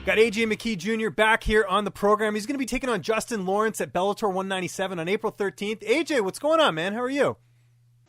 Got McKee Jr. back here on the program. He's going to be taking on Justin Lawrence at Bellator 197 on April 13th. AJ, what's going on, man? How are you?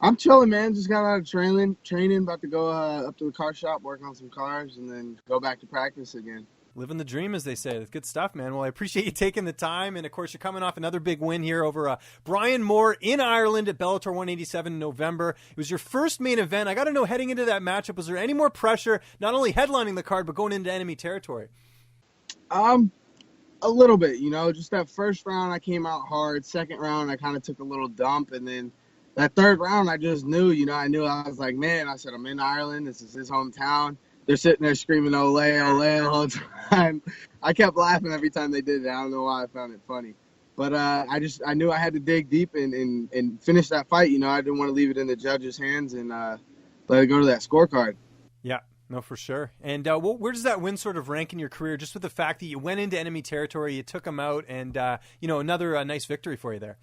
I'm chilling, man. Just got out of training. About to go up to the car shop, work on some cars, and then go back to practice again. Living the dream, as they say. That's good stuff, man. Well, I appreciate you taking the time. And, of course, you're coming off another big win here over Brian Moore in Ireland at Bellator 187 in November. It was your first main event. I got to know, heading into that matchup, was there any more pressure, not only headlining the card, but going into enemy territory? A little bit, just that first round I came out hard. Second round I kind of took a little dump, and then that third round I just knew, I was like, man, I said, I'm in Ireland. This is his hometown. They're sitting there screaming, ole, ole, the whole time. I kept laughing every time they did it. I don't know why I found it funny. But I knew I had to dig deep and finish that fight. I didn't want to leave it in the judges' hands and let it go to that scorecard. Yeah. No, for sure. And where does that win sort of rank in your career, just with the fact that you went into enemy territory, you took them out, and, another nice victory for you there?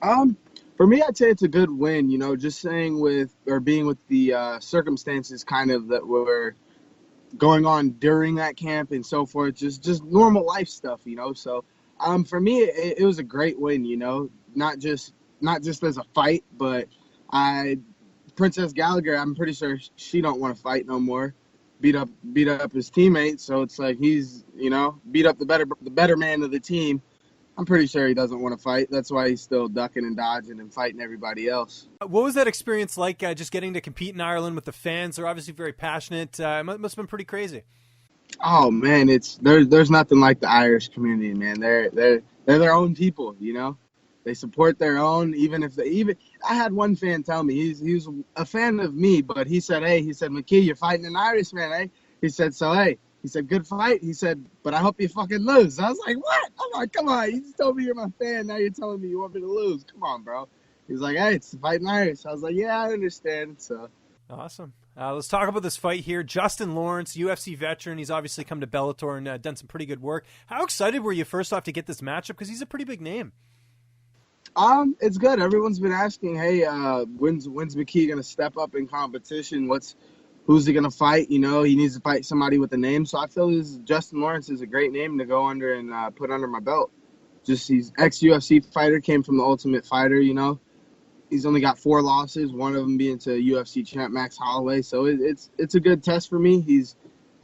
For me, I'd say it's a good win, just saying being with the circumstances kind of that were going on during that camp and so forth, just normal life stuff, So for me, it was a great win, not just as a fight, but Princess Gallagher, I'm pretty sure she don't want to fight no more. Beat up his teammates, so it's like he's, beat up the better man of the team. I'm pretty sure he doesn't want to fight. That's why he's still ducking and dodging and fighting everybody else. What was that experience like, just getting to compete in Ireland with the fans? They're obviously very passionate. It must have been pretty crazy. Oh man, there's nothing like the Irish community, man. They're their own people, They support their own, I had one fan tell me, he was a fan of me, but he said, McKee, you're fighting an Irishman, eh? He said, good fight. He said, but I hope you fucking lose. I was like, what? I'm like, come on, you just told me you're my fan, now you're telling me you want me to lose. Come on, bro. He's like, hey, it's fighting Irish. I was like, yeah, I understand. So awesome. Let's talk about this fight here. Justin Lawrence, UFC veteran. He's obviously come to Bellator and done some pretty good work. How excited were you first off to get this matchup? Because he's a pretty big name. It's good. Everyone's been asking, hey, when's McKee gonna step up in competition? Who's he gonna fight? He needs to fight somebody with a name. So I feel Justin Lawrence is a great name to go under and put under my belt. He's ex-UFC fighter, came from the Ultimate Fighter. He's only got 4 losses, one of them being to UFC champ Max Holloway. So it's a good test for me.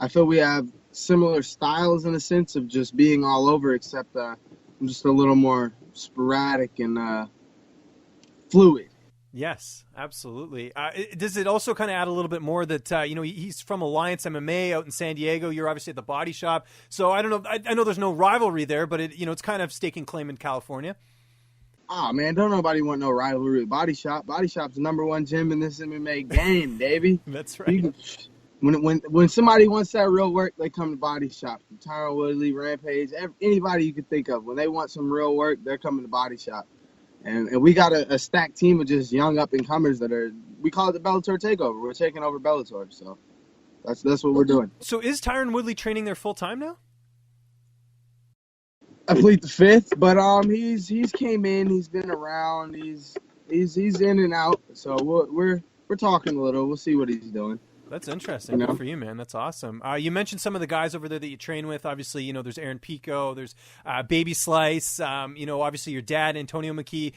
I feel we have similar styles in a sense of just being all over, except I'm just a little more sporadic and fluid. Yes, absolutely. Does it also kind of add a little bit more that, he's from Lawrence MMA out in San Diego. You're obviously at the Body Shop. So I don't know. I know there's no rivalry there, but it's kind of staking claim in California. Oh, man, don't nobody want no rivalry with Body Shop. Body Shop's the #1 gym in this MMA game, baby. That's right. When somebody wants that real work, they come to Body Shop. Tyron Woodley, Rampage, anybody you could think of. When they want some real work, they're coming to Body Shop. And we got a stacked team of just young up-and-comers we call it the Bellator Takeover. We're taking over Bellator, so that's what we're doing. So is Tyron Woodley training there full-time now? I plead the fifth, but he's came in, he's been around, he's in and out. So we're talking a little. We'll see what he's doing. That's interesting. Good for you, man. That's awesome. You mentioned some of the guys over there that you train with. Obviously, there's Aaron Pico, there's Baby Slice, obviously your dad, Antonio McKee.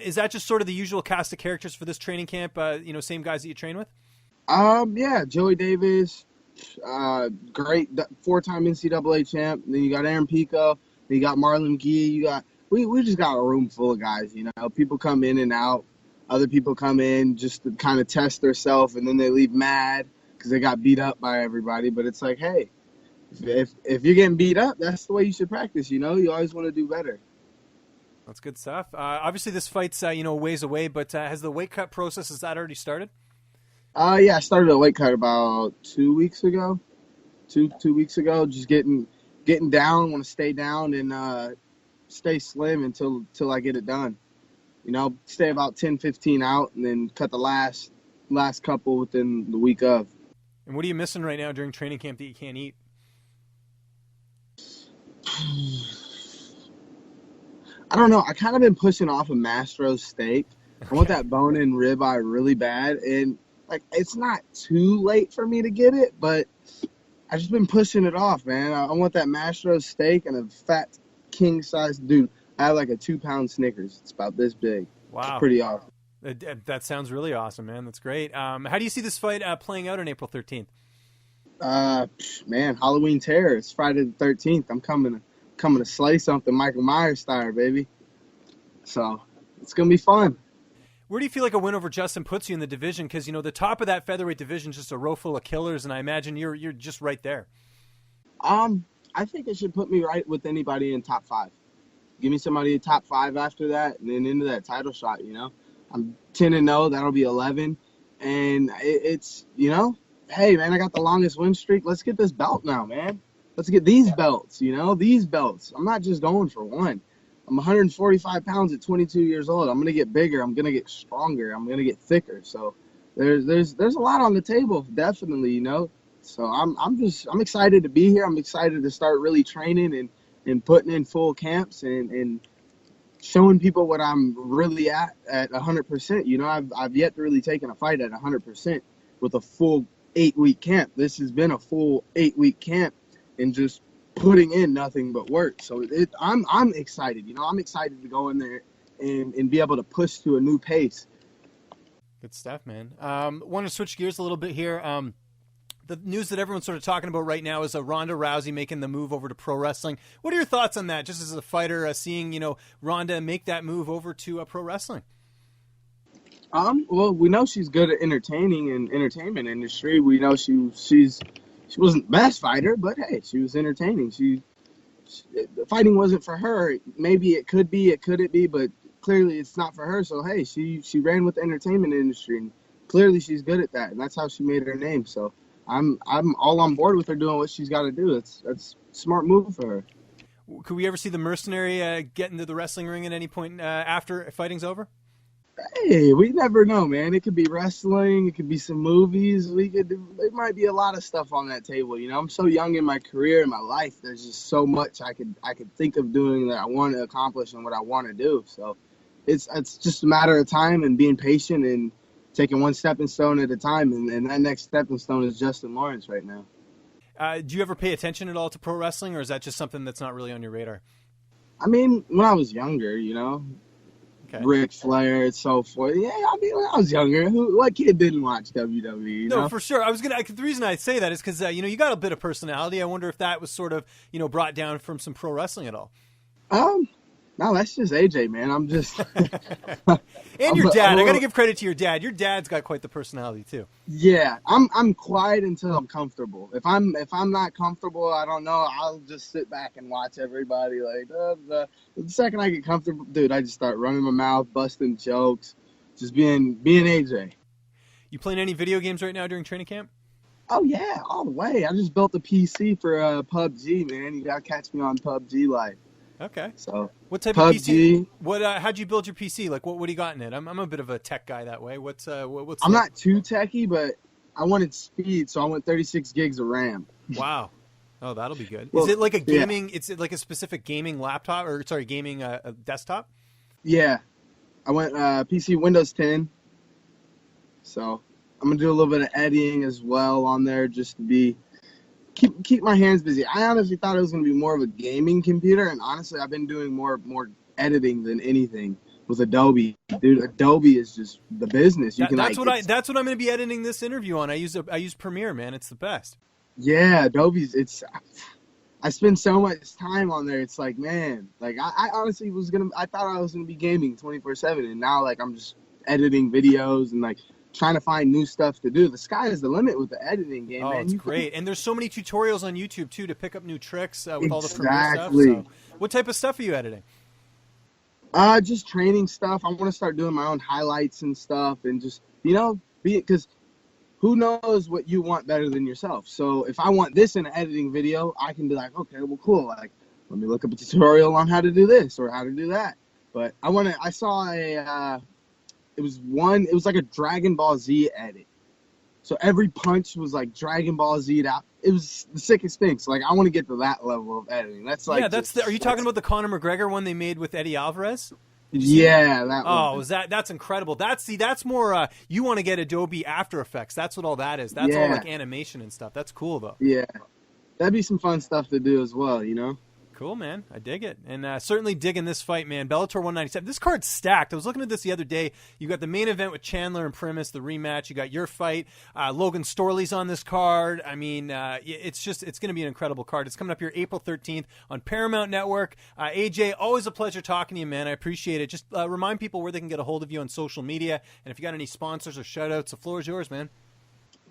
Is that just sort of the usual cast of characters for this training camp, same guys that you train with? Yeah, Joey Davis, great 4-time NCAA champ. Then you got Aaron Pico, then you got Marlon McGee. We just got a room full of guys, People come in and out. Other people come in just to kind of test themselves, and then they leave mad because they got beat up by everybody. But it's like, hey, if you're getting beat up, that's the way you should practice, You always want to do better. That's good stuff. Obviously, this fight's, a ways away, but has the weight cut process, has that already started? Yeah, I started a weight cut about 2 weeks ago. Two weeks ago, just getting down, want to stay down and stay slim until I get it done. Stay about 10, 15 out, and then cut the last couple within the week of. And what are you missing right now during training camp that you can't eat? I don't know. I kind of been pushing off a Mastro's steak. I want that bone-in ribeye really bad, and it's not too late for me to get it, but I just been pushing it off, man. I want that mashed roast steak and a fat king size dude. I have like a 2-pound Snickers. It's about this big. It's Wow. pretty awesome. That sounds really awesome, man. That's great. How do you see this fight playing out on April 13th? Man, Halloween Terror. It's Friday the 13th. I'm coming to slay something Michael Myers style, baby. So it's gonna be fun. Where do you feel like a win over Justin puts you in the division? Because, the top of that featherweight division is just a row full of killers, and I imagine you're just right there. I think it should put me right with anybody in top 5. Give me somebody in top 5 after that, and then into that title shot. I'm 10-0. That'll be 11, and it's hey man, I got the longest win streak. Let's get this belt now, man. Let's get these belts. These belts. I'm not just going for one. I'm 145 pounds at 22 years old. I'm gonna get bigger. I'm gonna get stronger. I'm gonna get thicker. So there's a lot on the table, definitely. So I'm excited to be here. I'm excited to start really training and putting in full camps and showing people what I'm really at 100%. I've yet to really taken a fight at 100% with a full 8-week camp. This has been a full 8-week camp and just putting in nothing but work. So I'm excited. I'm excited to go in there and be able to push to a new pace. Good stuff, man. Want to switch gears a little bit here. The news that everyone's sort of talking about right now is Ronda Rousey making the move over to pro wrestling. What are your thoughts on that? Just as a fighter, seeing Ronda make that move over to pro wrestling. Well, we know she's good at entertaining and entertainment industry. We know she wasn't the best fighter, but hey, she was entertaining. The fighting wasn't for her. Maybe it could be, it couldn't be, but clearly it's not for her. So hey, she ran with the entertainment industry, and clearly she's good at that, and that's how she made her name. So I'm all on board with her doing what she's got to do. That's a smart move for her. Could we ever see the mercenary get into the wrestling ring at any point after fighting's over? Hey, we never know, man. It could be wrestling. It could be some movies. There might be a lot of stuff on that table. I'm so young in my career and my life. There's just so much I could think of doing that I want to accomplish and what I want to do. So it's just a matter of time and being patient and taking one stepping stone at a time. And that next stepping stone is Justin Lawrence right now. Do you ever pay attention at all to pro wrestling, or is that just something that's not really on your radar? I mean, when I was younger, Okay. Ric Flair and so forth. Yeah, I mean, when I was younger, what kid didn't watch WWE? No, for sure. The reason I say that is because you got a bit of personality. I wonder if that was sort of brought down from some pro wrestling at all. No, that's just AJ, man. I'm just and your dad. I got to give credit to your dad. Your dad's got quite the personality too. Yeah, I'm quiet until I'm comfortable. If I'm not comfortable, I don't know. I'll just sit back and watch everybody. Like the second I get comfortable, dude, I just start running my mouth, busting jokes, just being AJ. You playing any video games right now during training camp? Oh yeah, all the way. I just built a PC for PUBG, man. You gotta catch me on PUBG Live. Okay. So what type PUBG, of PC? What? How'd you build your PC? Like, what do you got in it? I'm a bit of a tech guy that way. What's? I'm not too techy, but I wanted speed, so I went 36 gigs of RAM. Wow. Oh, that'll be good. Well, is it like a gaming? Yeah. Is it like a specific gaming laptop or gaming desktop? Yeah, I went PC Windows 10. So I'm gonna do a little bit of editing as well on there, just to keep my hands busy. I honestly thought it was going to be more of a gaming computer, and honestly, I've been doing more editing than anything with Adobe. Dude, Adobe is just the business. That's what I'm going to be editing this interview on. I use Premiere, man. It's the best. Yeah, Adobe's. I spend so much time on there. It's like, man, like I honestly I thought I was gonna be gaming 24/7, and now like I'm just editing videos and like trying to find new stuff to do. The sky is the limit with the editing game, man. It's great. And there's so many tutorials on YouTube, too, to pick up new tricks with all the Premiere stuff. So, what type of stuff are you editing? Just training stuff. I want to start doing my own highlights and stuff and just, because who knows what you want better than yourself. So if I want this in an editing video, I can be like, okay, well, cool. Like, let me look up a tutorial on how to do this or how to do that. But I saw it was like a Dragon Ball Z edit. So every punch was like Dragon Ball Z'd out. It was the sickest thing. So like I want to get to that level of editing. That's like are you talking about the Conor McGregor one they made with Eddie Alvarez? Yeah, that one. Oh, that's incredible. That's more you want to get Adobe After Effects. That's what all that is. That's all like animation and stuff. That's cool though. Yeah. that'd be some fun stuff to do as well, you know? Cool, man. I dig it. And certainly digging this fight, man. Bellator 197. This card's stacked. I was looking at this the other day. You got the main event with Chandler and Primus, the rematch. You got your fight. Logan Storley's on this card. I mean, it's going to be an incredible card. It's coming up here April 13th on Paramount Network. AJ, always a pleasure talking to you, man. I appreciate it. Just remind people where they can get a hold of you on social media. And if you got any sponsors or shout-outs, the floor is yours, man.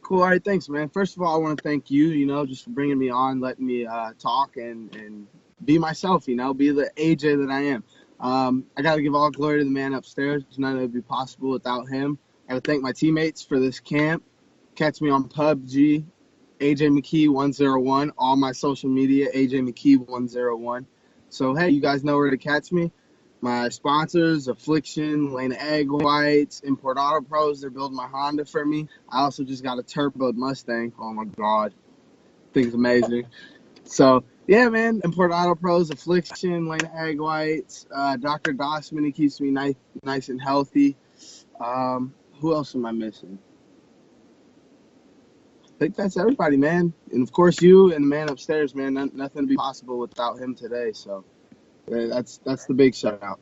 Cool. All right. Thanks, man. First of all, I want to thank you, you know, just for bringing me on, letting me talk and be myself, you know, be the AJ that I am. I got to give all glory to the man upstairs. None of it would be possible without him. I got to thank my teammates for this camp. Catch me on PUBG, AJ McKee 101, all my social media, AJ McKee 101. So, hey, you guys know where to catch me. My sponsors, Affliction, Lena Egg Whites, Import Auto Pros, they're building my Honda for me. I also just got a turboed Mustang. Oh, my God. Thing's amazing. So, yeah, man, Import Auto Pros, Affliction, Lena Egg Whites, Dr. Dossman, he keeps me nice and healthy. Who else am I missing? I think that's everybody, man. And, of course, you and the man upstairs, man. Nothing would be possible without him today. So, that's the big shout-out.